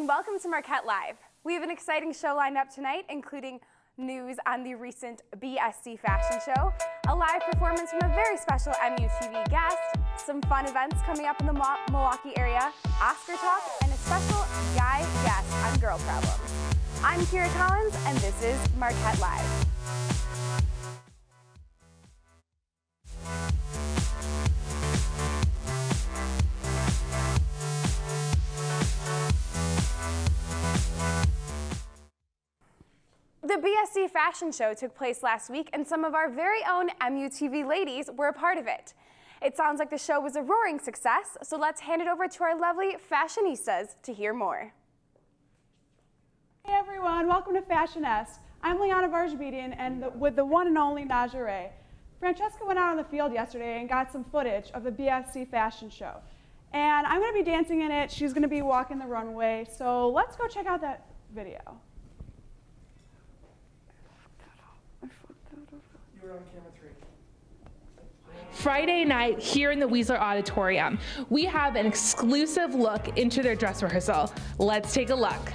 and welcome to Marquette Live. We have an exciting show lined up tonight, including news on the recent BSC fashion show, a live performance from a very special MUTV guest, some fun events coming up in the Milwaukee area, Oscar talk, and a special guy guest on Girl Problem. I'm Kira Collins, and this is Marquette Live. The BSC fashion show took place last week, and some of our very own MUTV ladies were a part of it. It sounds like the show was a roaring success, so let's hand it over to our lovely fashionistas to hear more. Hey everyone, welcome to Fashioness. I'm Liana Varjabedian, and with the one and only Naja Ray. Francesca went out on the field yesterday and got some footage of the BSC fashion show. And I'm going to be dancing in it, she's going to be walking the runway, so let's go check out that video. You're on camera 3. Friday night here in the Weasler Auditorium, we have an exclusive look into their dress rehearsal. Let's take a look.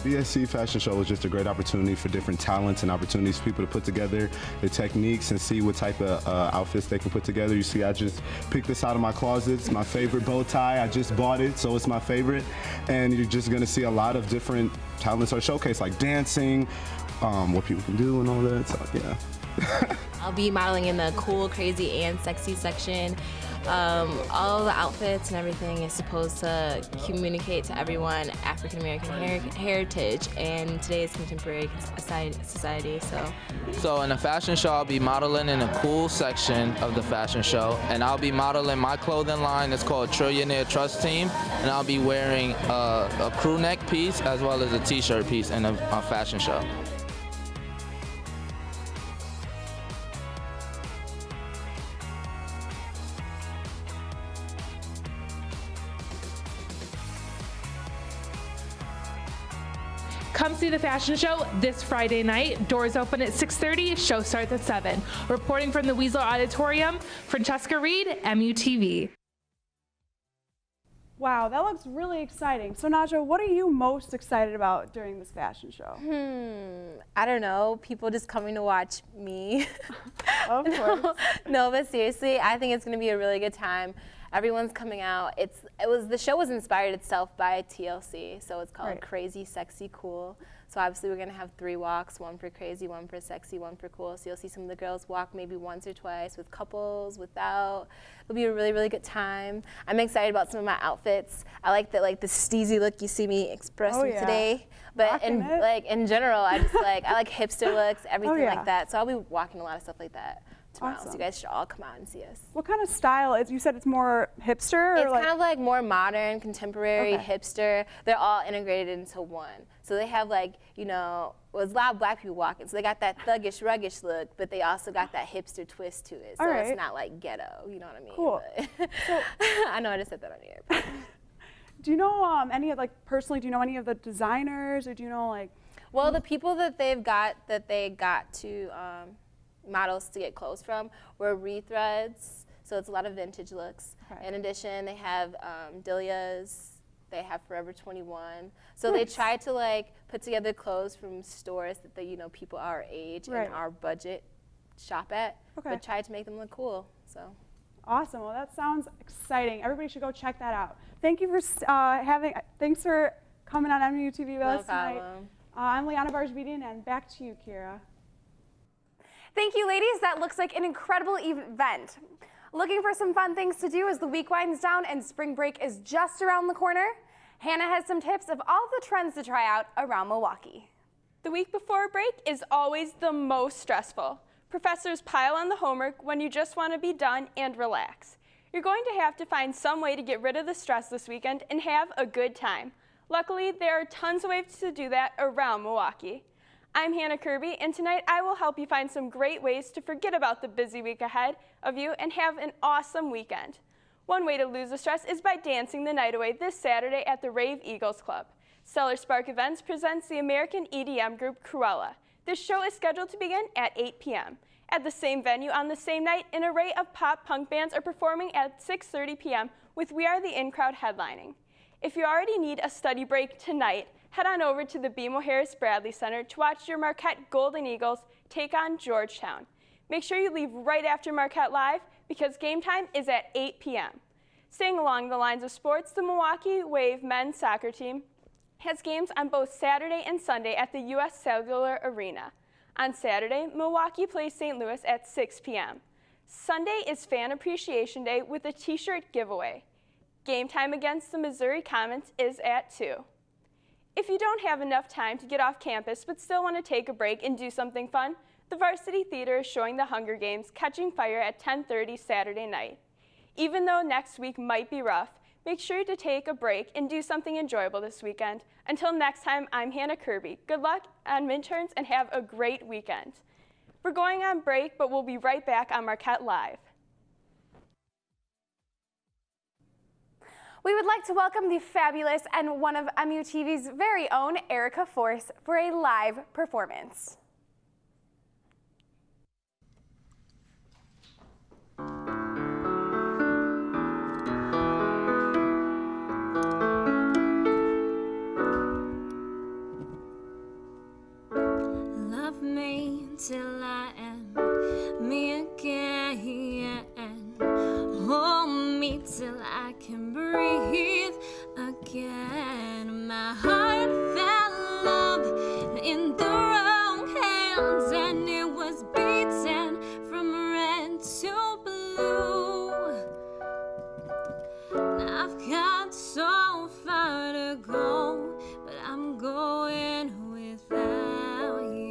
BSC Fashion Show was just a great opportunity for different talents and opportunities for people to put together their techniques and see what type of outfits they can put together. You see, I just picked this out of my closet. It's my favorite bow tie. I just bought it, so it's my favorite. And you're just gonna see a lot of different talents are showcased, like dancing, what people can do and all that, so yeah. I'll be modeling in the cool, crazy, and sexy section. All the outfits and everything is supposed to communicate to everyone African American heritage and today's contemporary society. So in the fashion show, I'll be modeling in a cool section of the fashion show, and I'll be modeling my clothing line. It's called Trillionaire Trust Team, and I'll be wearing a crew neck piece as well as a t-shirt piece in a fashion show. Come see the fashion show this Friday night. Doors open at 6:30, show starts at 7. Reporting from the Weasler Auditorium, Francesca Reed, MUTV. Wow, that looks really exciting. So Naja, what are you most excited about during this fashion show? I don't know, people just coming to watch me. Of course. No, but seriously, I think it's going to be a really good time. Everyone's coming out. The show was inspired itself by TLC, so it's called Crazy, Sexy, Cool. So obviously we're gonna have 3 walks, one for crazy, one for sexy, one for cool. So you'll see some of the girls walk maybe once or twice with couples, without. It'll be a really, really good time. I'm excited about some of my outfits. I like the steezy look you see me expressing today. But in general, I like hipster looks, everything like that. So I'll be walking a lot of stuff like that tomorrow. So you guys should all come out and see us. What kind of style? You said it's more hipster? It's kind of like more modern, contemporary, hipster. They're all integrated into one. So they have there's a lot of black people walking. So they got that thuggish, ruggish look, but they also got that hipster twist to it. So it's not like ghetto, you know what I mean? Cool. So, I know I just said that on here. Do you know personally, do you know any of the designers, or do you know Well, the people that they got to models to get clothes from were rethreads, so it's a lot of vintage looks. In addition, they have Delia's, they have Forever 21. So they try to put together clothes from stores that people our age and our budget shop at, but try to make them look cool. So awesome. Well, that sounds exciting. Everybody should go check that out. Thank you for thanks for coming on MUTV with us tonight. I'm Liana Varjabedian, and back to you, Kira. Thank you, ladies. That looks like an incredible event. Looking for some fun things to do as the week winds down and spring break is just around the corner? Hannah has some tips of all the trends to try out around Milwaukee. The week before break is always the most stressful. Professors pile on the homework when you just want to be done and relax. You're going to have to find some way to get rid of the stress this weekend and have a good time. Luckily, there are tons of ways to do that around Milwaukee. I'm Hannah Kirby, and tonight I will help you find some great ways to forget about the busy week ahead of you and have an awesome weekend. One way to lose the stress is by dancing the night away this Saturday at the Rave Eagles Club. Stellar Spark Events presents the American EDM group Cruella. This show is scheduled to begin at 8 p.m. At the same venue on the same night, an array of pop-punk bands are performing at 6:30 p.m. with We Are the In Crowd headlining. If you already need a study break tonight, head on over to the BMO Harris Bradley Center to watch your Marquette Golden Eagles take on Georgetown. Make sure you leave right after Marquette Live because game time is at 8 p.m. Staying along the lines of sports, the Milwaukee Wave men's soccer team has games on both Saturday and Sunday at the U.S. Cellular Arena. On Saturday, Milwaukee plays St. Louis at 6 p.m. Sunday is Fan Appreciation Day with a t-shirt giveaway. Game time against the Missouri Comets is at 2. If you don't have enough time to get off campus but still want to take a break and do something fun, the Varsity Theater is showing The Hunger Games Catching Fire at 10:30 Saturday night. Even though next week might be rough, make sure to take a break and do something enjoyable this weekend. Until next time, I'm Hannah Kirby. Good luck on midterms and have a great weekend. We're going on break, but we'll be right back on Marquette Live. We would like to welcome the fabulous and one of MUTV's very own Erika Force for a live performance. Love me till I am me again. Hold me till I can breathe again. My heart fell in love in the wrong hands, and it was beaten from red to blue. Now I've got so far to go, but I'm going without you.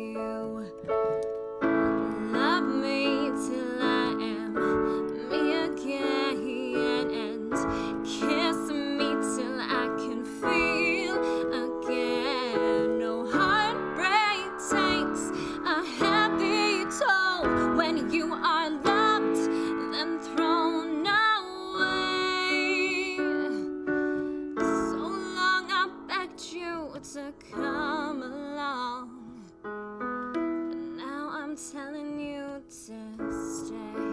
Love me till I am me again, and kiss me till I can feel again. No heartbreak takes a heavy toll when you are loved then thrown away. So long I begged you to come along, but now I'm telling you to stay.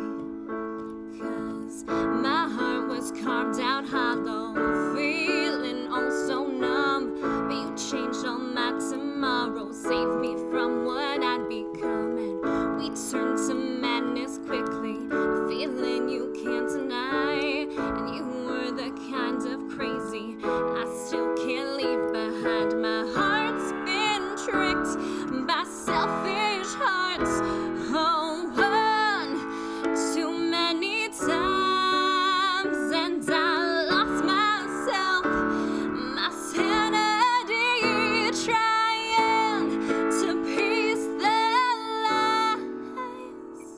'Cause my heart was carved out hollow, feeling oh so numb. But you changed all my tomorrow, saved me from what I'd become. And we turned to madness quickly, a feeling you can't deny. And you were the kind of crazy I still can't leave behind. My heart's been tricked by selfish hearts. Oh, one too many times, and I lost myself, my sanity, trying to piece their lies.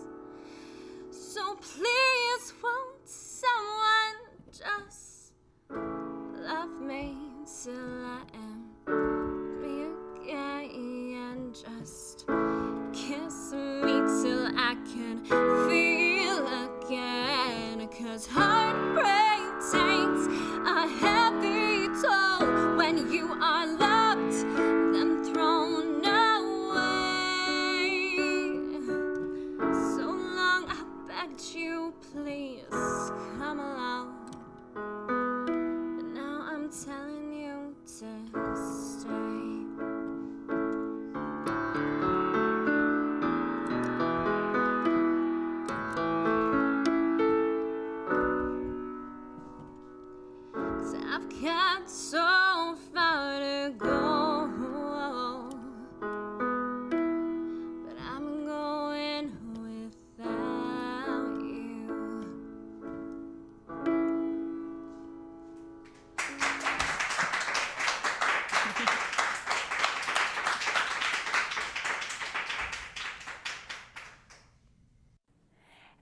So please, won't someone just love me till I am me again? Just kiss me till I can feel again. 'Cause heartbreak takes a heavy toll when you are loved then thrown away. So long I begged you, please come along, but now I'm telling you to stay. I've got so far to go, but I'm going without you.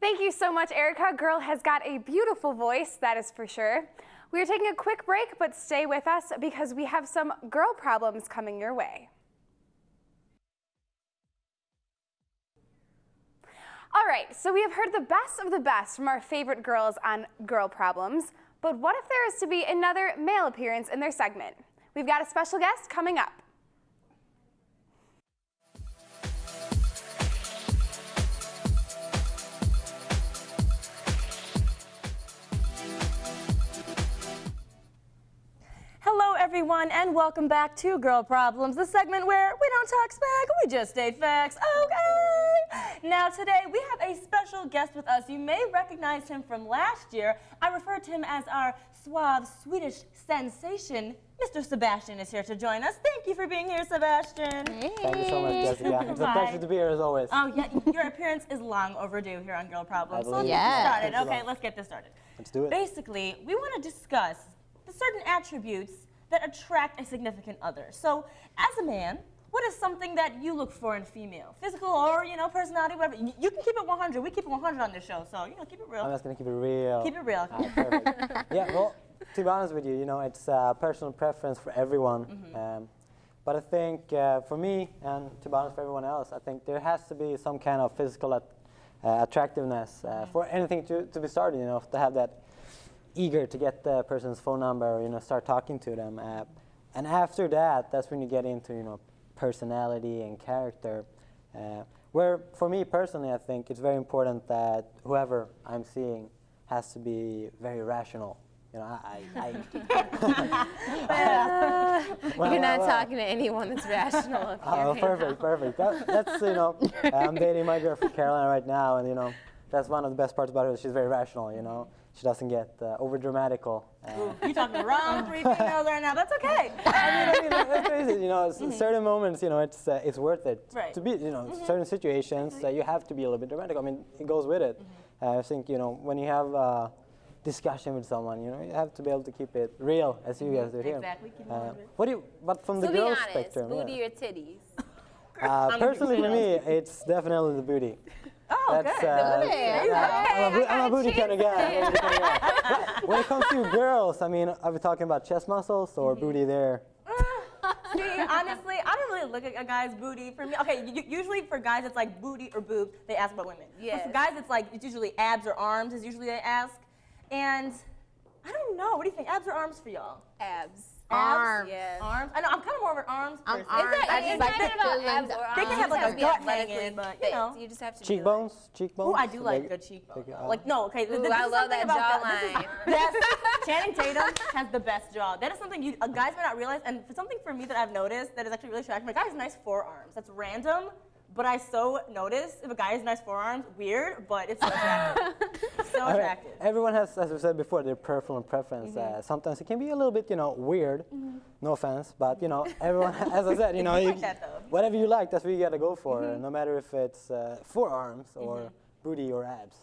Thank you so much, Erika. Girl has got a beautiful voice, that is for sure. We are taking a quick break, but stay with us because we have some girl problems coming your way. All right, so we have heard the best of the best from our favorite girls on Girl Problems, but what if there is to be another male appearance in their segment? We've got a special guest coming up. Hello, everyone, and welcome back to Girl Problems, the segment where we don't talk smack, we just state facts, okay? Now, today, we have a special guest with us. You may recognize him from last year. I referred to him as our suave Swedish sensation. Mr. Sebastian is here to join us. Thank you for being here, Sebastian. Hey. Thank you so much, Jessica. It's a pleasure to be here, as always. Oh, yeah, your appearance is long overdue here on Girl Problems. So let's Yeah. get this started. Okay, let's get this started. Let's do it. Basically, we want to discuss the certain attributes that attract a significant other. So, as a man, what is something that you look for in a female? Physical or, personality, whatever. You can keep it 100. We keep it 100 on this show, so, keep it real. I'm just going to keep it real. Keep it real. Perfect. Yeah, well, to be honest with you, it's personal preference for everyone. But I think for me, and to be honest for everyone else, I think there has to be some kind of physical attractiveness for anything to be started, to have that eager to get the person's phone number, start talking to them. And after that, that's when you get into, personality and character. Where, for me personally, I think it's very important that whoever I'm seeing has to be very rational. You're not talking to anyone that's rational up here. Oh, perfect. That's, I'm dating my girlfriend Caroline right now, and, that's one of the best parts about her. She's very rational, She doesn't get over-dramatical. You're talking the wrong three females right now. That's okay. I mean, let's face it, certain moments, it's worth it. Right. To be, certain situations, you have to be a little bit dramatic. I mean, it goes with it. I think, when you have a discussion with someone, you have to be able to keep it real, as you guys do here. Exactly. But from the So girls' be honest, spectrum, booty or titties? personally for me, it's definitely the booty. Oh, okay. I'm a booty kind of guy. When it comes to girls, I mean, are we talking about chest muscles or booty there? See, honestly, I don't really look at a guy's booty. For me, okay, usually for guys it's like booty or boob. They ask about women. Yes. But for guys it's usually abs or arms is usually they ask. And I don't know. What do you think? Abs or arms for y'all? Abs. Arms. Yes. Arms. I know. I'm kind of more of an arms person. It's not even about abs or arms. They can have like a be gut athletically hanging, but fit. You just have to Cheekbones? Oh, I do like good cheekbones. No, okay. I love that jawline. Yes, Channing Tatum has the best jaw. That is something guys may not realize, and something for me that I've noticed that is actually really attractive. A guy has nice forearms. That's random, but I so notice if a guy has nice forearms, weird, but it's so attractive. So attractive. Everyone has, as we said before, their personal preference. Sometimes it can be a little bit, weird. No offense, but everyone, as I said, whatever you like, that's what you gotta go for. No matter if it's forearms or booty or abs.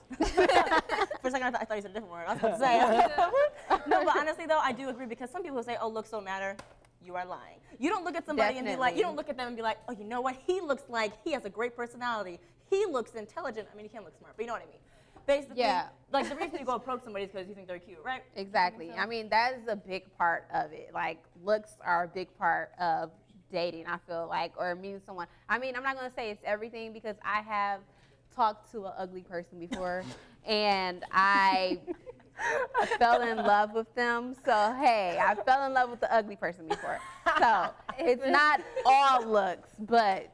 For a second, I thought you said a different word. I was about to say. No, but honestly, though, I do agree because some people say, "Oh, looks don't matter." You are lying. You don't look at somebody and be like, you don't look at them and be like, oh, you know what? He looks like he has a great personality. He looks intelligent. I mean, he can look smart, but you know what I mean. Basically, like the reason you go approach somebody is because you think they're cute, right? Exactly. I mean, that is a big part of it. Like, looks are a big part of dating, I feel like, or meeting someone. I mean, I'm not going to say it's everything because I have talked to an ugly person before, and I fell in love with them. So, hey, I fell in love with the ugly person before. So, it's not all looks, but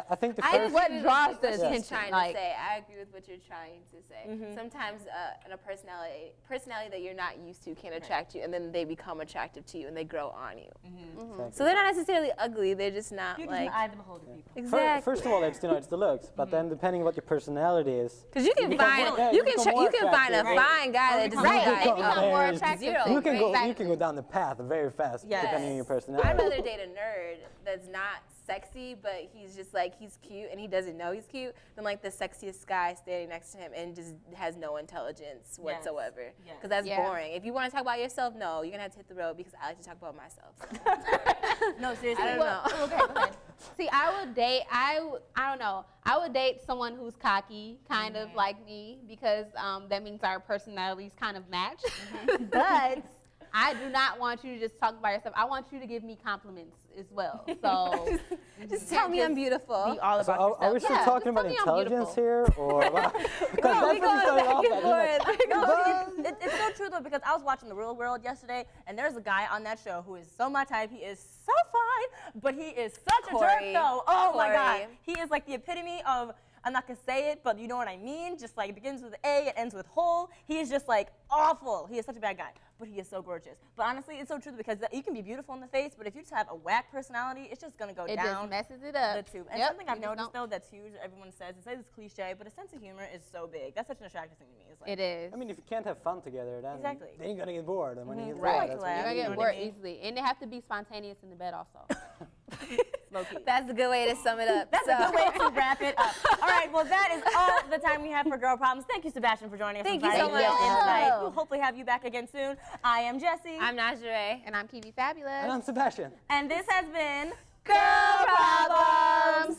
I think the first... what draws the attention. I agree with what you're trying to say. Sometimes a personality that you're not used to can attract you, and then they become attractive to you, and they grow on you. Exactly. So they're not necessarily ugly. They're just not You're like. just an eye of the beholder, people. Exactly. First of all, it's the looks, but then depending on what your personality is, because you can find you can find a fine guy that just become more attractive. You can go down the path very fast depending on your personality. I'd rather date a nerd that's not sexy, but he's just like, he's cute and he doesn't know he's cute, than like the sexiest guy standing next to him and just has no intelligence whatsoever. Because that's boring. If you want to talk about yourself, no, you're gonna have to hit the road because I like to talk about myself. No, seriously. I don't know. Okay, go ahead. See, I don't know. I would date someone who's cocky, kind of like me, because that means our personalities kind of match. But I do not want you to just talk about yourself. I want you to give me compliments as well. So Just tell me I'm beautiful. Be all about So yourself. are we still Yeah, talking just about tell me I'm intelligence beautiful. here, or because that's what you started off at. It's so true though, because I was watching The Real World yesterday, and there's a guy on that show who is so my type. He is so fine, but he is such a jerk though. Oh my God, he is like the epitome of, I'm not gonna say it, but you know what I mean. Just like it begins with A, it ends with hole. He is just like awful. He is such a bad guy, but he is so gorgeous. But honestly, it's so true because you can be beautiful in the face, but if you just have a whack personality, it's just gonna go It down. just messes it up. The tube. And Yep, something I've you just noticed don't- though that's huge, everyone says it's cliche, but a sense of humor is so big. That's such an attractive thing to me. It's like, It is. I mean, if you can't have fun together, then Exactly. then you're gonna get bored. And when you get Right. bored, that's when You're You gonna know get what bored I mean? easily, and they have to be spontaneous in the bed also. That's a good way to sum it up. That's a good way to wrap it up. All right, well, that is all the time we have for Girl Problems. Thank you, Sebastian, for joining us. Thank on you so Friday much. Insight. We'll hopefully have you back again soon. I am Jessie. I'm Najee. And I'm Kiwi Fabulous. And I'm Sebastian. And this has been Girl Problems.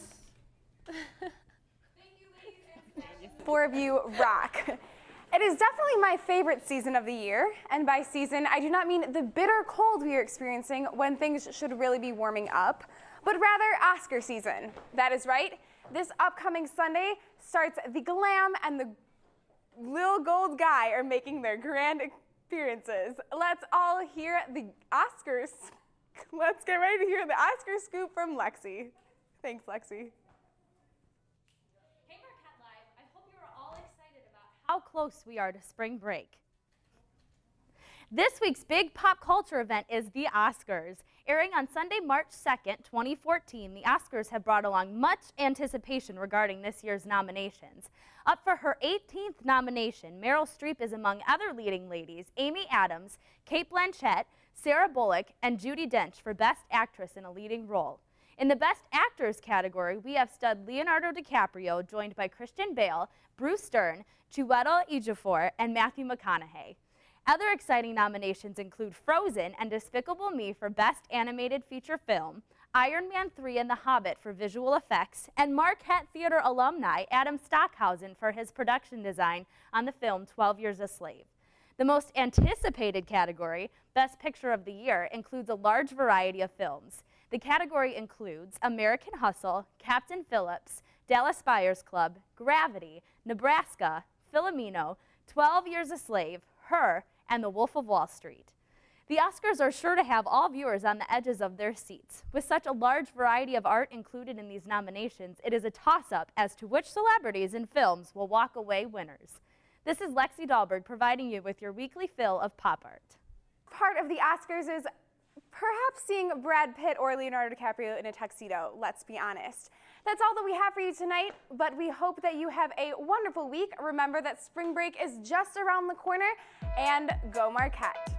Four of you rock. It is definitely my favorite season of the year, and by season, I do not mean the bitter cold we are experiencing when things should really be warming up, but rather Oscar season. That is right. This upcoming Sunday starts the glam and the Lil Gold Guy are making their grand appearances. Let's all hear the Oscars. Let's get ready to hear the Oscar scoop from Lexi. Thanks, Lexi. Hey Marquette Live, I hope you are all excited about how close we are to spring break. This week's big pop culture event is the Oscars. Airing on Sunday, March 2nd, 2014, the Oscars have brought along much anticipation regarding this year's nominations. Up for her 18th nomination, Meryl Streep is among other leading ladies, Amy Adams, Cate Blanchett, Sarah Bullock, and Judi Dench for Best Actress in a Leading Role. In the Best Actors category, we have stud Leonardo DiCaprio, joined by Christian Bale, Bruce Dern, Chiwetel Ejiofor, and Matthew McConaughey. Other exciting nominations include Frozen and Despicable Me for Best Animated Feature Film, Iron Man 3 and The Hobbit for visual effects, and Marquette Theater alumni Adam Stockhausen for his production design on the film 12 Years a Slave. The most anticipated category, Best Picture of the Year, includes a large variety of films. The category includes American Hustle, Captain Phillips, Dallas Buyers Club, Gravity, Nebraska, Filomeno, 12 Years a Slave, Her, and The Wolf of Wall Street. The Oscars are sure to have all viewers on the edges of their seats. With such a large variety of art included in these nominations, it is a toss-up as to which celebrities and films will walk away winners. This is Lexi Dahlberg providing you with your weekly fill of pop art. Part of the Oscars is perhaps seeing Brad Pitt or Leonardo DiCaprio in a tuxedo, let's be honest. That's all that we have for you tonight, but we hope that you have a wonderful week. Remember that spring break is just around the corner, and go Marquette.